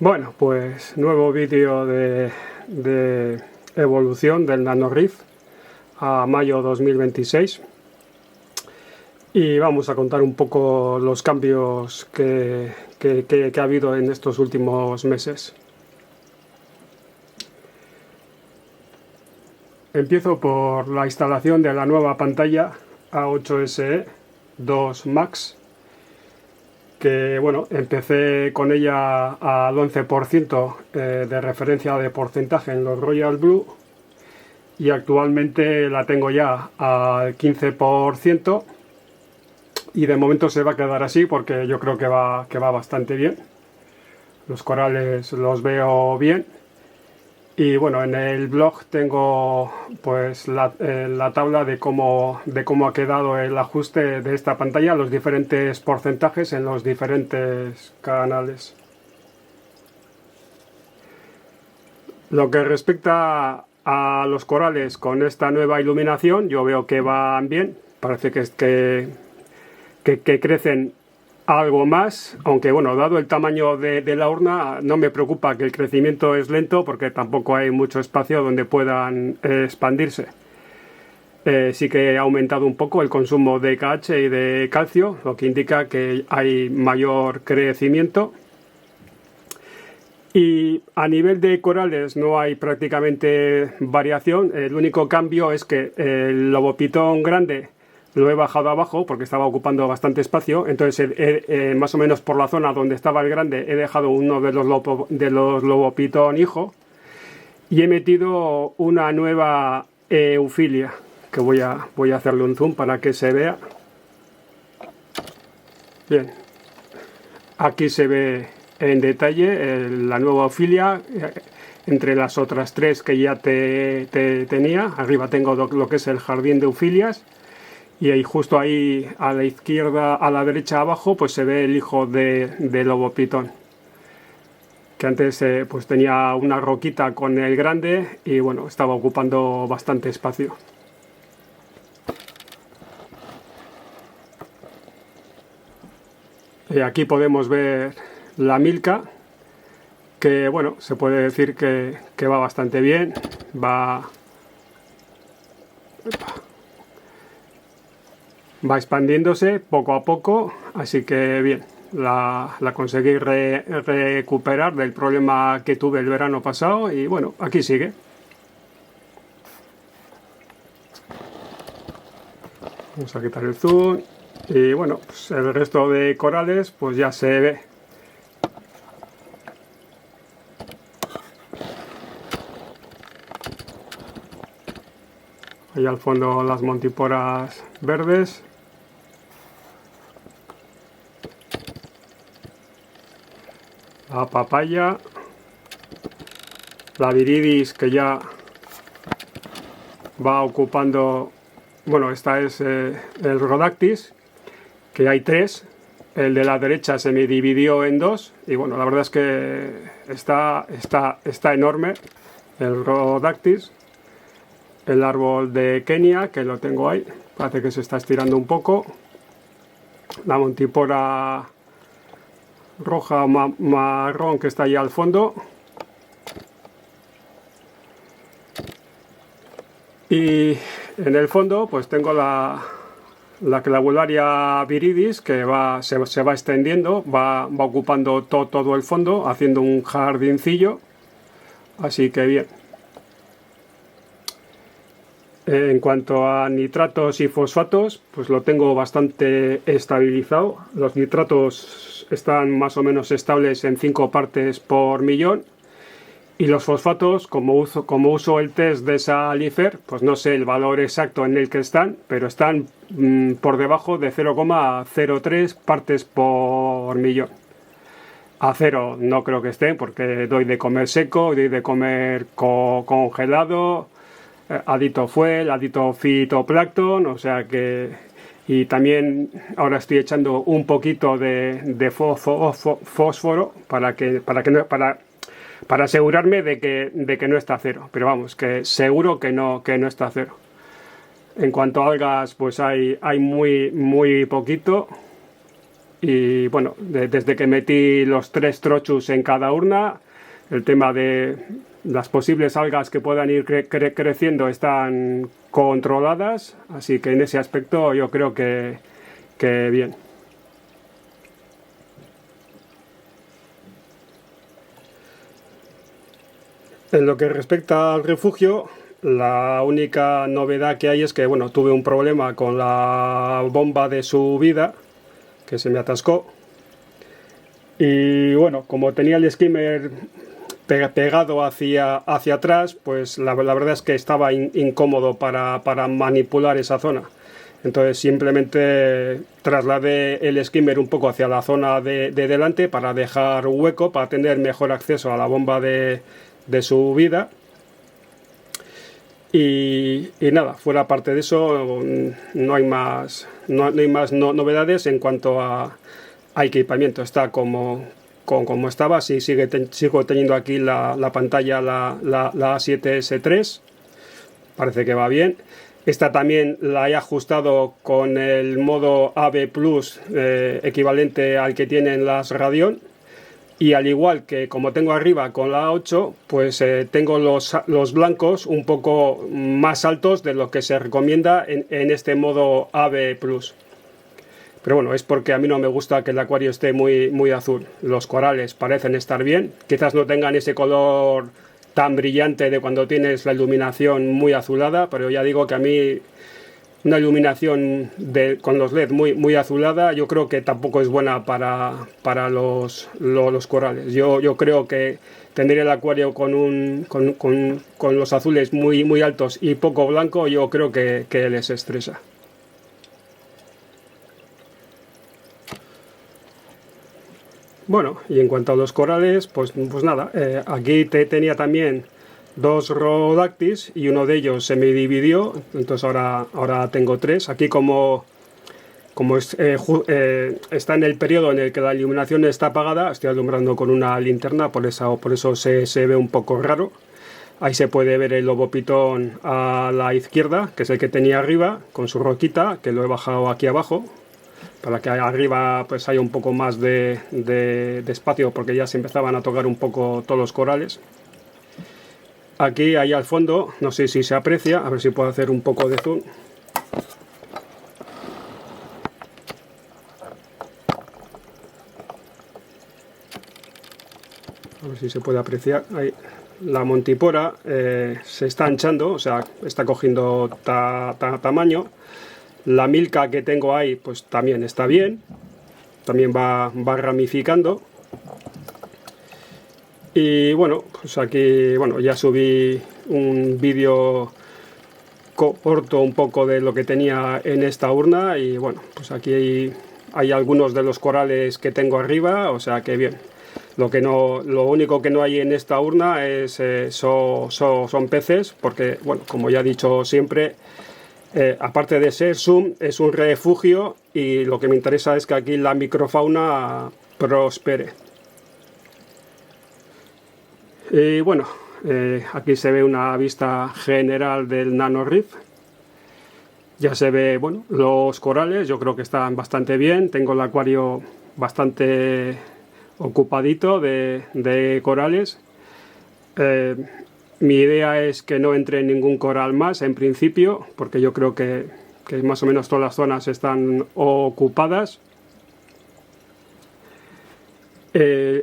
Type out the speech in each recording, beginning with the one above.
Bueno, pues nuevo vídeo de evolución del NanoRiff a mayo 2026 y vamos a contar un poco los cambios que ha habido en estos últimos meses. Empiezo por la instalación de la nueva pantalla A8SE 2 Max, que bueno, empecé con ella al 11% de referencia de porcentaje en los Royal Blue y actualmente la tengo ya al 15% y de momento se va a quedar así porque yo creo que va bastante bien. Los corales los veo bien. Y bueno, en el blog tengo pues la tabla de cómo ha quedado el ajuste de esta pantalla, los diferentes porcentajes en los diferentes canales. Lo que respecta a los corales con esta nueva iluminación, yo veo que van bien, parece que crecen algo más, aunque bueno, dado el tamaño de la urna, no me preocupa que el crecimiento es lento porque tampoco hay mucho espacio donde puedan expandirse. Sí que ha aumentado un poco el consumo de KH y de calcio, lo que indica que hay mayor crecimiento. Y a nivel de corales no hay prácticamente variación, el único cambio es que el lobopitón grande lo he bajado abajo porque estaba ocupando bastante espacio, entonces más o menos por la zona donde estaba el grande he dejado uno de los lobopitón hijo y he metido una nueva eufilia, que voy a hacerle un zoom para que se vea. Bien, aquí se ve en detalle la nueva eufilia entre las otras tres que ya tenía. Arriba tengo lo que es el jardín de eufilias. Y ahí, justo ahí a la izquierda, a la derecha abajo, pues se ve el hijo de lobopitón, que antes pues tenía una roquita con el grande y bueno, estaba ocupando bastante espacio. Y aquí podemos ver la milka, que bueno, se puede decir que va bastante bien, va expandiéndose poco a poco, así que bien, la conseguí recuperar del problema que tuve el verano pasado y bueno, aquí sigue. Vamos a quitar el zoom y bueno, pues el resto de corales pues ya se ve. Ahí al fondo las montiporas verdes. La papaya, la viridis, que ya va ocupando, bueno, esta es el Rhodactis, que hay tres, el de la derecha se me dividió en dos y bueno, la verdad es que está enorme el Rhodactis. El árbol de Kenia, que lo tengo ahí, parece que se está estirando un poco. La montipora roja marrón que está ahí al fondo, y en el fondo pues tengo la clavularia viridis, que se va extendiendo, va ocupando todo el fondo, haciendo un jardincillo, así que bien. En cuanto a nitratos y fosfatos, pues lo tengo bastante estabilizado. Los nitratos están más o menos estables en 5 partes por millón. Y los fosfatos, como uso el test de Salifer, pues no sé el valor exacto en el que están, pero están por debajo de 0,03 partes por millón. A 0 no creo que estén, porque doy de comer seco, doy de comer congelado, adito fuel, adito fitoplancton, o sea que... Y también ahora estoy echando un poquito de fósforo para asegurarme de que no está a 0, pero vamos, que seguro que no está a 0. En cuanto a algas, pues hay muy poquito. y bueno, desde que metí los 3 trochus en cada urna, el tema de las posibles algas que puedan ir creciendo están controladas, así que en ese aspecto yo creo que bien. En lo que respecta al refugio, la única novedad que hay es que, bueno, tuve un problema con la bomba de subida, que se me atascó. Y bueno, como tenía el skimmer pegado hacia atrás, pues la verdad es que estaba incómodo para manipular esa zona. Entonces simplemente trasladé el skimmer un poco hacia la zona de delante para dejar hueco, para tener mejor acceso a la bomba de subida. Y nada, fuera parte de eso no hay más novedades en cuanto a equipamiento. Está como estaba. Sí, sigo teniendo aquí la pantalla, la A7S3, parece que va bien. Esta también la he ajustado con el modo AB Plus, equivalente al que tienen las Radeon. Y al igual que como tengo arriba con la A8, pues tengo los blancos un poco más altos de lo que se recomienda en este modo AB Plus. Pero bueno, es porque a mí no me gusta que el acuario esté muy azul. Los corales parecen estar bien, quizás no tengan ese color tan brillante de cuando tienes la iluminación muy azulada, pero ya digo que a mí una iluminación con los LED muy azulada yo creo que tampoco es buena para los corales. Yo creo que tener el acuario con los azules muy altos y poco blanco, yo creo que les estresa. Bueno, y en cuanto a los corales, pues nada, aquí tenía también 2 Rhodactis y uno de ellos se me dividió, entonces ahora tengo 3. Aquí como está en el periodo en el que la iluminación está apagada, estoy alumbrando con una linterna, por eso se ve un poco raro. Ahí se puede ver el lobo pitón a la izquierda, que es el que tenía arriba, con su roquita, que lo he bajado aquí abajo, para que arriba pues haya un poco más de espacio, porque ya se empezaban a tocar un poco todos los corales. Aquí, ahí al fondo, no sé si se aprecia, a ver si puedo hacer un poco de zoom. A ver si se puede apreciar. Ahí. La montipora se está hinchando, o sea, está cogiendo tamaño. La milka que tengo ahí, pues también está bien. También va ramificando. Y bueno, pues aquí ya subí un vídeo corto un poco de lo que tenía en esta urna. Y bueno, pues aquí hay algunos de los corales que tengo arriba, o sea que bien. Lo único que no hay en esta urna son peces, porque bueno, como ya he dicho siempre, aparte de ser Zoom, es un refugio y lo que me interesa es que aquí la microfauna prospere. Y bueno, aquí se ve una vista general del Nano Reef. Ya se ve, bueno, los corales, yo creo que están bastante bien. Tengo el acuario bastante ocupadito de corales. Mi idea es que no entre ningún coral más en principio, porque yo creo que más o menos todas las zonas están ocupadas.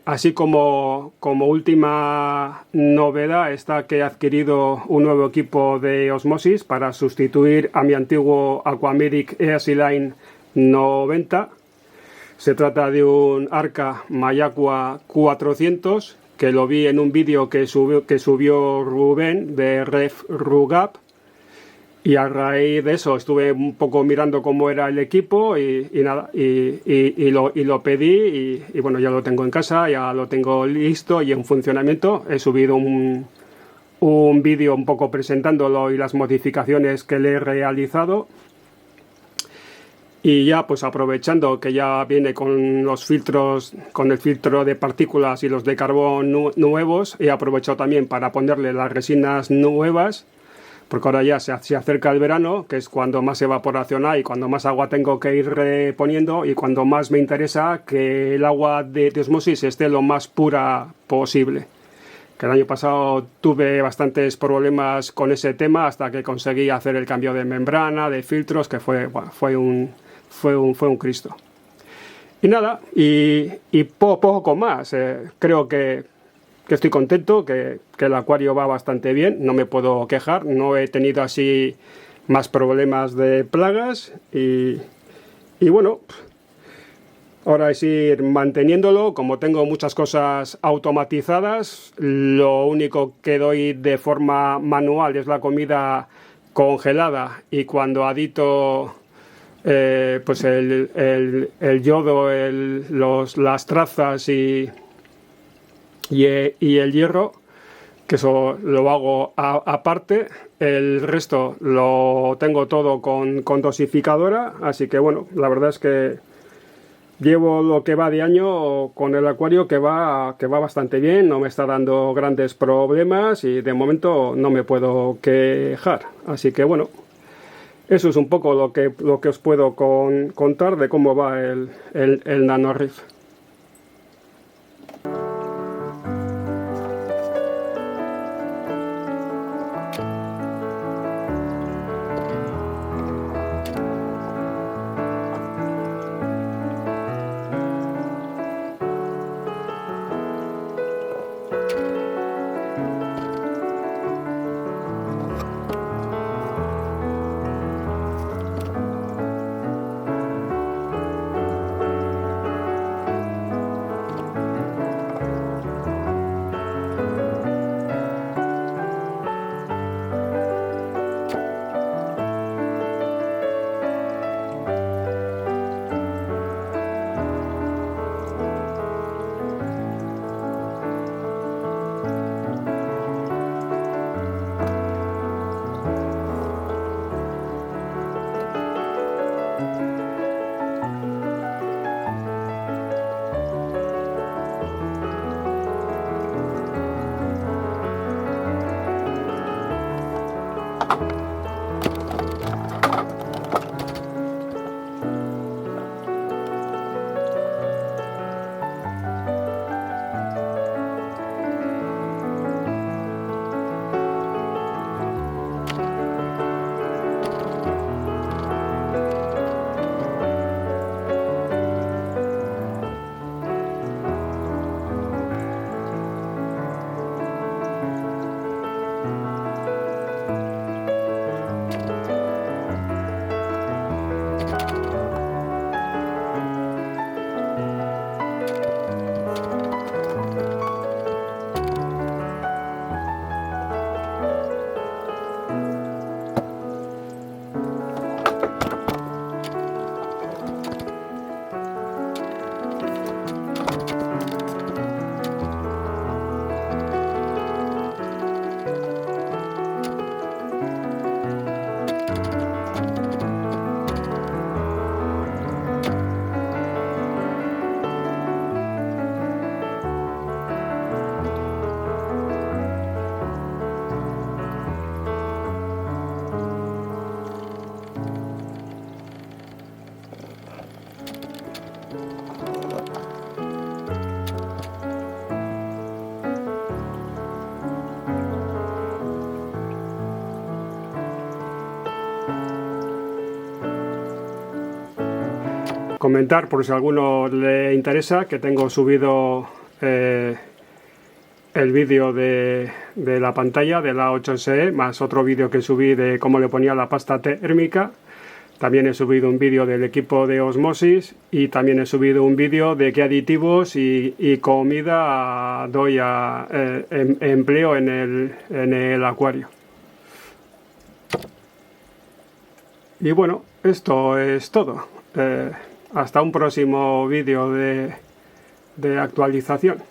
Así como última novedad está que he adquirido un nuevo equipo de osmosis para sustituir a mi antiguo Aquamedic Easy Line 90. Se trata de un Arca Mayaqua 400, que lo vi en un vídeo que subió Rubén de Ref Rugap. Y a raíz de eso estuve un poco mirando cómo era el equipo y nada, y lo pedí y bueno, ya lo tengo en casa, ya lo tengo listo y en funcionamiento. He subido un vídeo un poco presentándolo y las modificaciones que le he realizado. Y ya pues aprovechando que ya viene con los filtros, con el filtro de partículas y los de carbón nuevos, he aprovechado también para ponerle las resinas nuevas, porque ahora ya se acerca el verano, que es cuando más evaporación hay, cuando más agua tengo que ir reponiendo y cuando más me interesa que el agua de osmosis esté lo más pura posible. Que el año pasado tuve bastantes problemas con ese tema hasta que conseguí hacer el cambio de membrana, de filtros, que fue un Cristo. Y nada, y poco más. Creo que estoy contento, que el acuario va bastante bien, no me puedo quejar, no he tenido así más problemas de plagas y bueno, ahora es ir manteniéndolo. Como tengo muchas cosas automatizadas, lo único que doy de forma manual es la comida congelada, y cuando adito pues el yodo, las trazas y el hierro, que eso lo hago aparte. El resto lo tengo todo con dosificadora, así que bueno, la verdad es que llevo lo que va de año con el acuario que va bastante bien, no me está dando grandes problemas y de momento no me puedo quejar. Así que bueno, eso es un poco lo que os puedo contar de cómo va el NanoReef. Comentar, por si a alguno le interesa, que tengo subido el vídeo de la pantalla de la 8SE, más otro vídeo que subí de cómo le ponía la pasta térmica. También he subido un vídeo del equipo de osmosis y también he subido un vídeo de qué aditivos y comida doy empleo en el acuario. Y bueno, esto es todo. Hasta un próximo vídeo de actualización.